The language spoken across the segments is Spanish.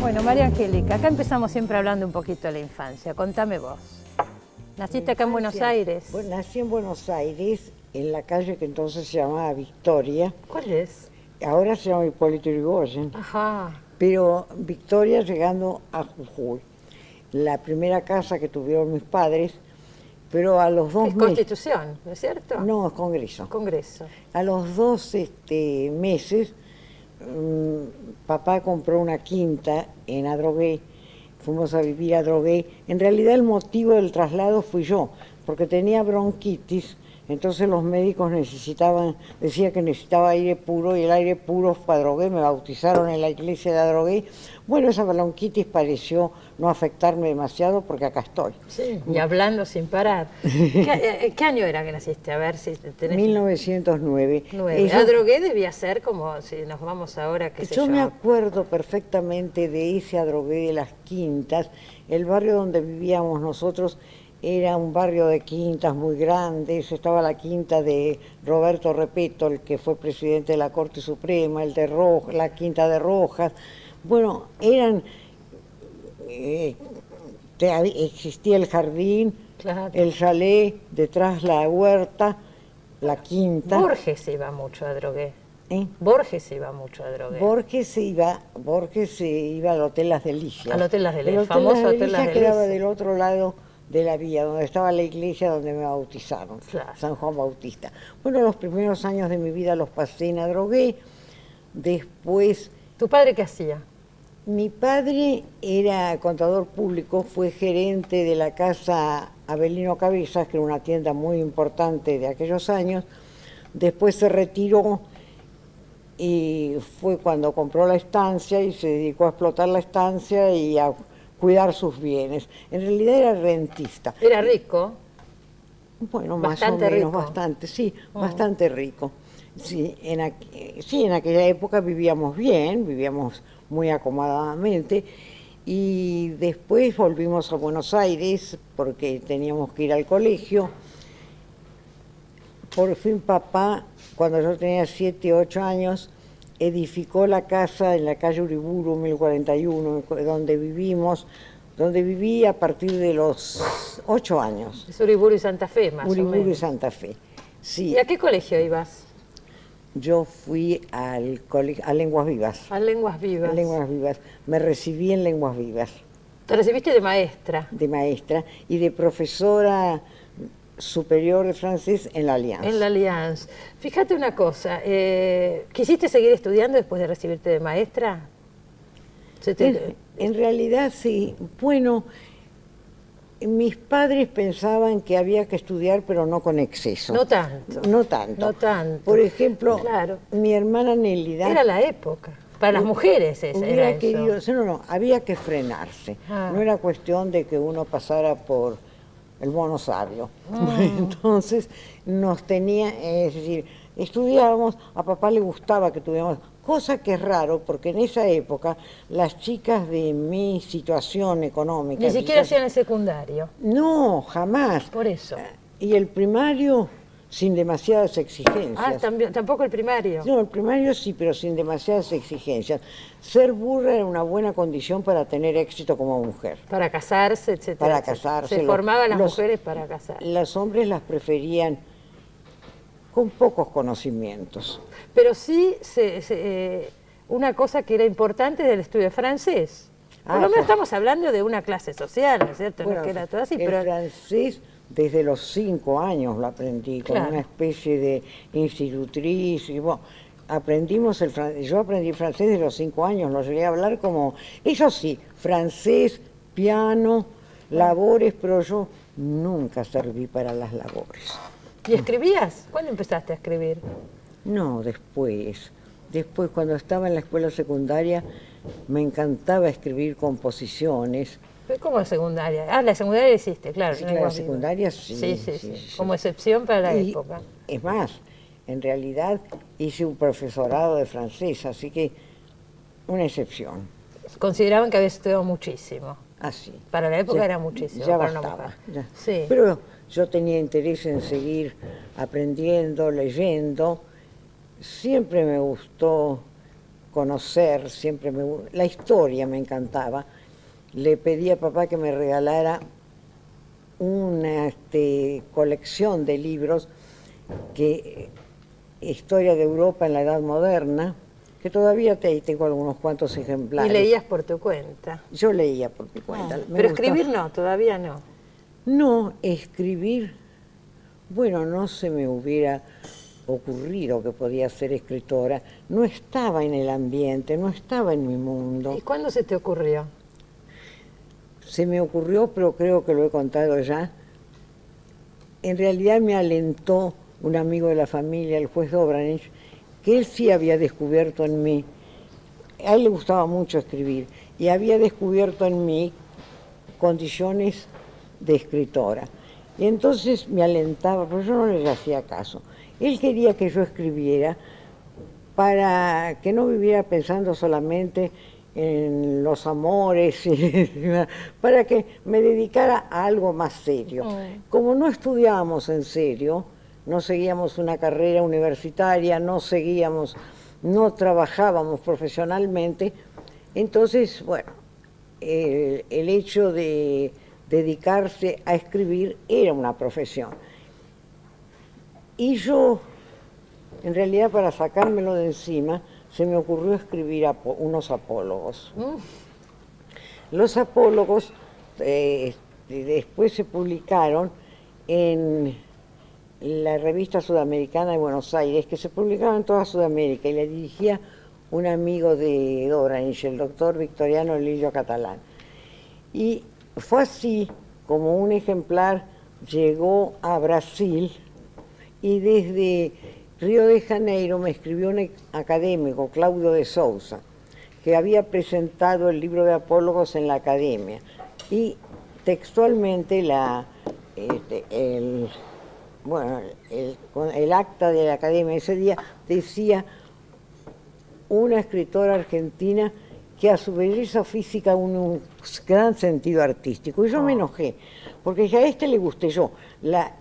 Bueno, María Angélica, acá empezamos siempre hablando un poquito de la infancia. Contame vos. ¿Naciste acá en Buenos Aires? Pues nací en Buenos Aires, en la calle que entonces se llamaba Victoria. ¿Cuál es? Ahora se llama Hipólito Yrigoyen. Ajá. Pero Victoria llegando a Jujuy. La primera casa que tuvieron mis padres, pero a los 2 Es meses... Constitución, ¿no es cierto? No, es Congreso. Congreso. A los 2 meses, papá compró una quinta en Adrogué, fuimos a vivir a Adrogué. En realidad el motivo del traslado fui yo, porque tenía bronquitis, entonces los médicos decía que necesitaba aire puro, y el aire puro fue a Adrogué, me bautizaron en la iglesia de Adrogué. Bueno, esa bronquitis pareció no afectarme demasiado porque acá estoy. Sí, y hablando sin parar. ¿Qué año era que naciste? A ver si tenés... 1909. Adrogué debía ser como si nos vamos ahora, qué sé yo. Yo me acuerdo perfectamente de ese Adrogué de las Quintas. El barrio donde vivíamos nosotros era un barrio de quintas muy grandes. Estaba la quinta de Roberto Repeto, el que fue presidente de la Corte Suprema, el de la quinta de Rojas. Bueno, existía el jardín, claro, el chalet, detrás la huerta, la quinta. Borges iba mucho a Adrogué. Borges iba mucho a Adrogué. Borges se iba al Hotel Las Delicias. Al Hotel Las Delicias, el famoso Hotel Las Delicias. Quedaba del otro lado de la vía, donde estaba la iglesia donde me bautizaron, claro, San Juan Bautista. Bueno, los primeros años de mi vida los pasé en Adrogué. Después... ¿Tu padre qué hacía? Mi padre era contador público, fue gerente de la casa Avelino Cabezas, que era una tienda muy importante de aquellos años. Después se retiró y fue cuando compró la estancia y se dedicó a explotar la estancia y a cuidar sus bienes. En realidad era rentista. ¿Era rico? Bueno, bastante más o menos, rico. Bastante, sí, bastante rico. Sí, en aquella época vivíamos bien, vivíamos muy acomodadamente, y después volvimos a Buenos Aires porque teníamos que ir al colegio. Por fin papá, cuando yo tenía 7, 8 años, edificó la casa en la calle Uriburu, 1041, donde viví a partir de los 8 años. Es Uriburu y Santa Fe, más o menos. Uriburu y Santa Fe, sí. ¿Y a qué colegio ibas? Yo fui a Lenguas Vivas. A Lenguas Vivas. A Lenguas Vivas. Me recibí en Lenguas Vivas. ¿Te recibiste de maestra? De maestra y de profesora superior de francés en la Allianz. En la Allianz. Fíjate una cosa, ¿quisiste seguir estudiando después de recibirte de maestra? En realidad sí. Bueno, mis padres pensaban que había que estudiar, pero no con exceso. No tanto. No tanto. No tanto. Por ejemplo, claro, mi hermana Nélida... Era la época. Para las mujeres era eso. No, había que frenarse. No era cuestión de que uno pasara por el mono sabio. Entonces, es decir, estudiábamos, a papá le gustaba que tuviéramos... Cosa que es raro, porque en esa época las chicas de mi situación económica... Ni siquiera hacían el secundario. No, jamás. Por eso. Y el primario sin demasiadas exigencias. Ah, tampoco el primario. No, el primario sí, pero sin demasiadas exigencias. Ser burra era una buena condición para tener éxito como mujer. Para casarse, etcétera. Para casarse. Se formaban las mujeres para casarse. Los hombres las preferían con pocos conocimientos. Pero sí, una cosa que era importante del estudio francés. Por lo menos estamos hablando de una clase social, ¿no es cierto? Bueno, no que era todo así, el francés desde los 5 años lo aprendí, con una especie de institutriz. Y bueno, yo aprendí francés desde los 5 años, lo llegué a hablar como... Eso sí, francés, piano, labores, pero yo nunca serví para las labores. ¿Y escribías? ¿Cuándo empezaste a escribir? No, después. Después, cuando estaba en la escuela secundaria, me encantaba escribir composiciones. ¿Pero cómo la secundaria? Ah, la secundaria la hiciste, claro. Sí, la secundaria sí. Sí. Como excepción para la época. Es más, en realidad hice un profesorado de francés, así que una excepción. Consideraban que habías estudiado muchísimo. Así. Para la época era muchísimo. Ya para bastaba. una mujer. Sí. Pero yo tenía interés en seguir aprendiendo, leyendo. Siempre me gustó conocer, la historia me encantaba. Le pedí a papá que me regalara una colección de libros, historia de Europa en la Edad Moderna, que todavía tengo algunos cuantos ejemplares. ¿Y leías por tu cuenta? Yo leía por mi cuenta. Pero escribir no, todavía no. No, escribir, bueno, no se me hubiera ocurrido que podía ser escritora. No estaba en el ambiente, no estaba en mi mundo. ¿Y cuándo se te ocurrió? Se me ocurrió, pero creo que lo he contado ya. En realidad me alentó un amigo de la familia, el juez Dobranich, que él sí había descubierto en mí, a él le gustaba mucho escribir, y había descubierto en mí condiciones de escritora. Y entonces me alentaba, pero yo no le hacía caso. Él quería que yo escribiera para que no viviera pensando solamente en los amores, para que me dedicara a algo más serio. Como no estudiábamos en serio, no seguíamos una carrera universitaria, no trabajábamos profesionalmente, entonces, bueno, el hecho de dedicarse a escribir era una profesión. Y yo, en realidad, para sacármelo de encima, se me ocurrió escribir unos apólogos. Los apólogos después se publicaron en la revista sudamericana de Buenos Aires, que se publicaba en toda Sudamérica, y la dirigía un amigo de Dobranich, el doctor Victoriano Lillo Catalán. Y fue así como un ejemplar llegó a Brasil, y desde Río de Janeiro me escribió un académico, Cláudio de Souza, que había presentado el libro de apólogos en la academia. Y textualmente el acta de la academia ese día decía: una escritora argentina que a su belleza física une un gran sentido artístico. Y yo me enojé, porque a este le gusté yo.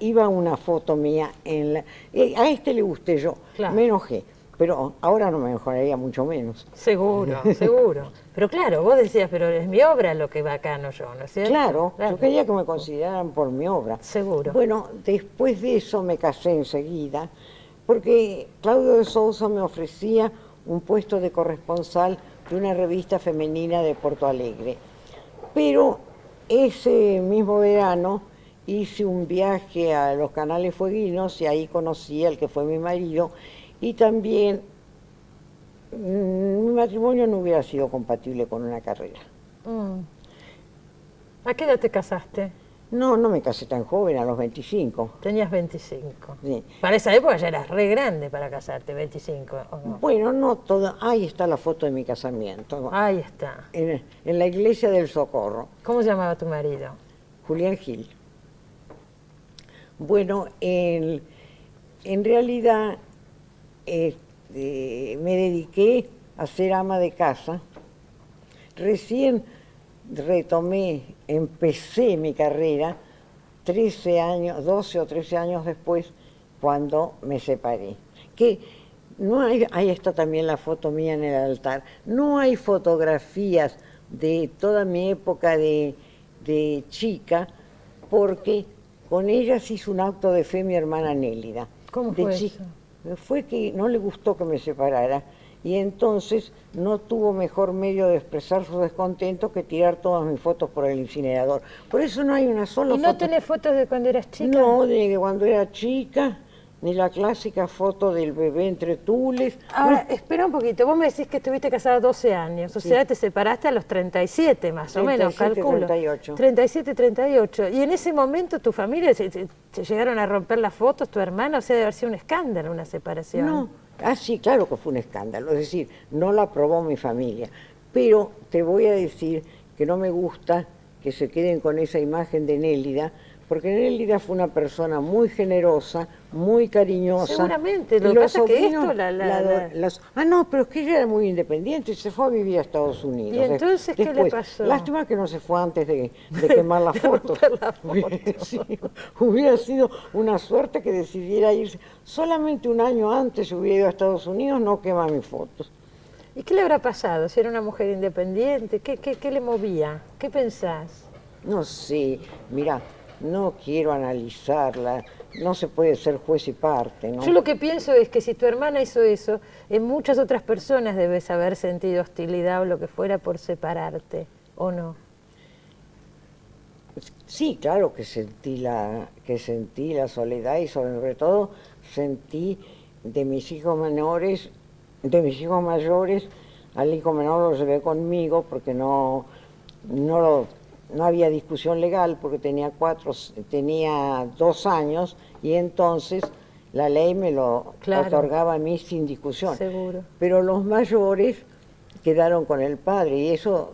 Iba una foto mía, a este le gusté yo. Claro. Me enojé, pero ahora no me enojaría mucho menos. Seguro, seguro. Pero claro, vos decías, pero es mi obra lo que bacano yo, ¿no es cierto? Claro, yo quería que me consideraran por mi obra. Seguro. Bueno, después de eso me casé enseguida, porque Cláudio de Souza me ofrecía un puesto de corresponsal de una revista femenina de Porto Alegre. Pero ese mismo verano hice un viaje a los Canales Fueguinos y ahí conocí al que fue mi marido, y también mi matrimonio no hubiera sido compatible con una carrera. ¿A qué edad te casaste? No me casé tan joven, a los 25. Tenías 25. Sí. Para esa época ya eras re grande para casarte, 25, ¿o no? Bueno, no todo. Ahí está la foto de mi casamiento. Ahí está. En la iglesia del Socorro. ¿Cómo se llamaba tu marido? Julián Gil. Bueno, en realidad me dediqué a ser ama de casa. Recién empecé mi carrera 12 o 13 años después, cuando me separé. Que no hay, ahí está también la foto mía en el altar. No hay fotografías de toda mi época de chica, porque con ellas hizo un acto de fe mi hermana Nélida. ¿Cómo fue eso? Fue que no le gustó que me separara, y entonces no tuvo mejor medio de expresar su descontento que tirar todas mis fotos por el incinerador. Por eso no hay una sola foto. ¿Y no tenés fotos de cuando eras chica? No, de cuando era chica, ni la clásica foto del bebé entre tules. Ahora, espera un poquito, vos me decís que estuviste casada 12 años, o sea, te separaste a los 37 más o menos, calculo. 38. 37, 38. Y en ese momento tu familia, se llegaron a romper las fotos, tu hermana, o sea, debe haber sido un escándalo una separación. No, sí, claro que fue un escándalo, es decir, no la aprobó mi familia. Pero te voy a decir que no me gusta que se queden con esa imagen de Nélida, porque Nélida fue una persona muy generosa, muy cariñosa. Seguramente, y lo que los pasa es que sobrinos esto no, pero es que ella era muy independiente y se fue a vivir a Estados Unidos. ¿Y entonces qué le pasó? Lástima que no se fue antes de quemar las fotos. Sí, hubiera sido una suerte que decidiera irse. Solamente un año antes se hubiera ido a Estados Unidos, no quema mis fotos. ¿Y qué le habrá pasado? Si era una mujer independiente, ¿qué le movía? ¿Qué pensás? No sé, mira, no quiero analizarla, no se puede ser juez y parte, ¿no? Yo lo que pienso es que si tu hermana hizo eso, en muchas otras personas debes haber sentido hostilidad o lo que fuera por separarte, ¿o no? Sí, claro que sentí la soledad y sobre todo sentí de mis hijos menores, de mis hijos mayores, al hijo menor lo llevé conmigo porque no había discusión legal porque tenía 2 años y entonces la ley me lo otorgaba a mí sin discusión. Seguro. Pero los mayores quedaron con el padre y eso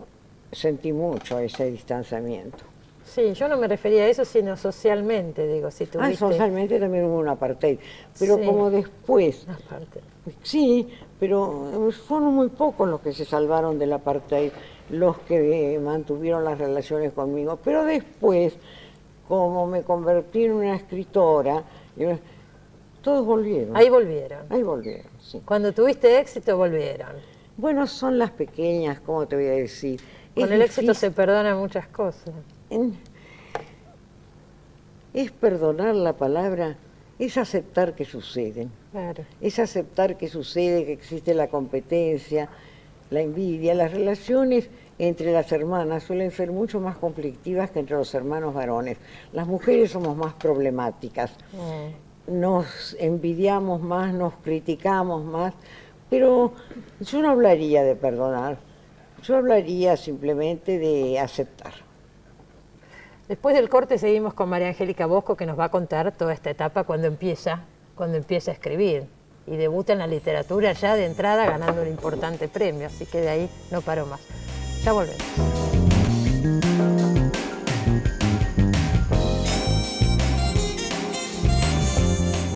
sentí mucho, ese distanciamiento. Sí, yo no me refería a eso, sino socialmente, digo, si tuviste... Socialmente también hubo un apartheid, pero sí, como después... Aparte. Sí, pero fueron muy pocos los que se salvaron del apartheid, los que mantuvieron las relaciones conmigo, pero después, como me convertí en una escritora, todos volvieron. Ahí volvieron. Ahí volvieron, sí. Cuando tuviste éxito, volvieron. Bueno, son las pequeñas, ¿cómo te voy a decir? Con el éxito se perdonan muchas cosas. Es perdonar la palabra, es aceptar que suceden. Claro. Es aceptar que sucede, que existe la competencia, la envidia. Las relaciones entre las hermanas suelen ser mucho más conflictivas que entre los hermanos varones. Las mujeres somos más problemáticas. Nos envidiamos más, nos criticamos más, pero yo no hablaría de perdonar, yo hablaría simplemente de aceptar. Después del corte seguimos con María Angélica Bosco, que nos va a contar toda esta etapa cuando empieza a escribir y debuta en la literatura ya de entrada ganando un importante premio, así que de ahí no paró más. Ya volvemos.